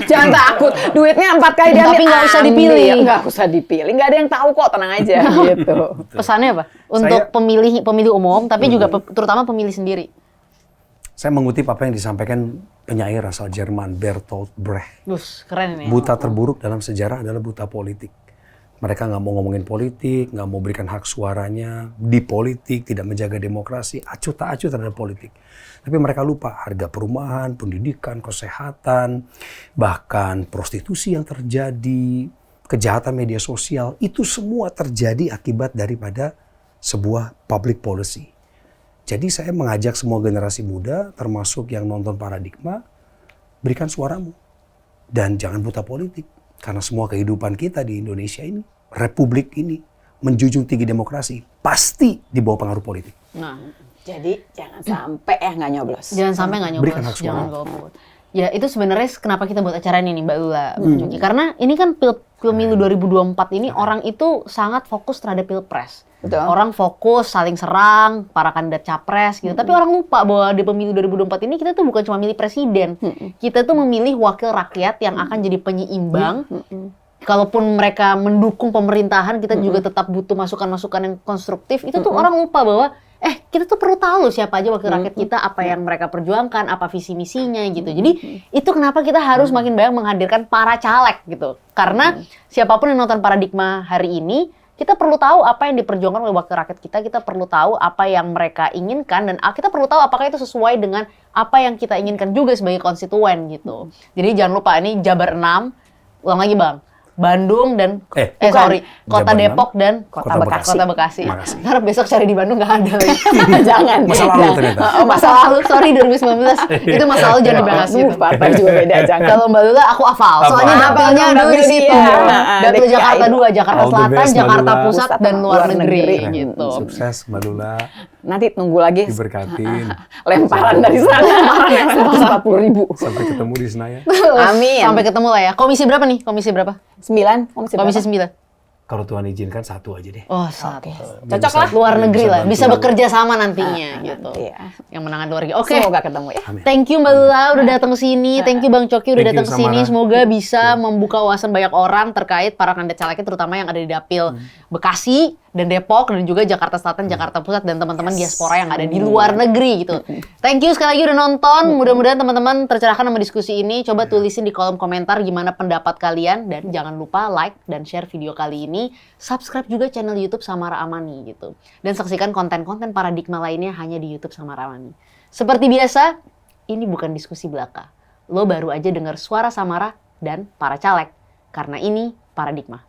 Jangan takut. Duitnya 4 kali diambil. Tapi nggak usah dipilih. Nggak usah dipilih. Nggak ada yang tahu kok. Tenang aja gitu. Pesannya apa? Untuk pemilih umum, tapi juga terutama pemilih sendiri. Saya mengutip apa yang disampaikan penyair asal Jerman Bertolt Brecht. Keren ini. Buta terburuk dalam sejarah adalah buta politik. Mereka nggak mau ngomongin politik, nggak mau berikan hak suaranya di politik, tidak menjaga demokrasi, acuh tak acuh terhadap politik. Tapi mereka lupa harga perumahan, pendidikan, kesehatan, bahkan prostitusi yang terjadi, kejahatan media sosial, itu semua terjadi akibat daripada sebuah public policy. Jadi saya mengajak semua generasi muda, termasuk yang nonton Paradigma, berikan suaramu. Dan jangan buta politik. Karena semua kehidupan kita di Indonesia ini, republik ini, menjunjung tinggi demokrasi, pasti di bawah pengaruh politik. Nah, jadi jangan sampai nggak nyoblos. Jangan sampai nggak nyoblos. Berikan hak suara. Jangan golput. Ya itu sebenarnya kenapa kita buat acara ini nih Mbak Lula, Mbak Coki. Karena ini kan pemilu 2024 ini orang itu sangat fokus terhadap pilpres. Betul. Orang fokus saling serang para kandidat capres gitu. Tapi orang lupa bahwa di pemilu 2024 ini kita tuh bukan cuma milih presiden. Kita tuh memilih wakil rakyat yang akan jadi penyeimbang. Kalaupun mereka mendukung pemerintahan, kita juga tetap butuh masukan-masukan yang konstruktif. Itu tuh orang lupa bahwa kita tuh perlu tahu loh siapa aja wakil rakyat kita, apa yang mereka perjuangkan, apa visi misinya gitu. Jadi itu kenapa kita harus makin banyak menghadirkan para caleg gitu. Karena siapapun yang nonton Paradigma hari ini, kita perlu tahu apa yang diperjuangkan oleh wakil rakyat kita perlu tahu apa yang mereka inginkan, dan kita perlu tahu apakah itu sesuai dengan apa yang kita inginkan juga sebagai konstituen gitu. Jadi jangan lupa, ini Jabar 6, ulang lagi Bang. Bandung dan Kota Jabar Depok 6, dan Kota Bekasi. Kota Bekasi. Makasih. Ntar besok cari di Bandung nggak ada lagi. Jangan. Masa lalu ternyata. Oh, masa lalu, sorry 2019. Itu masa lalu jangan dibahas gitu. Partai juga beda, jangan. Kalau Mbak Lula aku hafal. Soalnya Hafal. dapilnya dulu di situ. Dapil DKI. Jakarta 2, Jakarta All the Selatan, best, Mbak Jakarta Lula. Pusat dan luar negeri gitu. Sukses Mbak Lula, Nanti tunggu lagi diberkatin. lemparan dari sana. 140.000. Sampai ketemu di Senayan. Amin. Sampai ketemu lah ya. Komisi berapa nih? Komisi berapa? 9. Komisi 9. Kalau Tuhan izinkan 1 aja deh. Oh, satu. Cocok lah. Luar negeri lah. bantu. Bisa bekerja sama nantinya gitu. Iya. Yang menangan luar negeri. Oke. Semoga ketemu ya. Amin. Thank you Mbak Lula udah datang ke sini. Thank you Bang Coki udah Thank you, datang ke sini. Samara. Semoga bisa membuka wawasan banyak orang terkait para kandidat calegnya, terutama yang ada di dapil Bekasi dan Depok dan juga Jakarta Selatan, Jakarta Pusat dan teman-teman diaspora yang ada di luar negeri gitu. Thank you sekali lagi udah nonton. Mudah-mudahan teman-teman tercerahkan sama diskusi ini. Coba tulisin di kolom komentar gimana pendapat kalian, dan jangan lupa like dan share video kali ini. Subscribe juga channel YouTube Samara Amani gitu. Dan saksikan konten-konten Paradigma lainnya hanya di YouTube Samara Amani. Seperti biasa, ini bukan diskusi belaka. Lo baru aja dengar suara Samara dan para caleg. Karena ini Paradigma.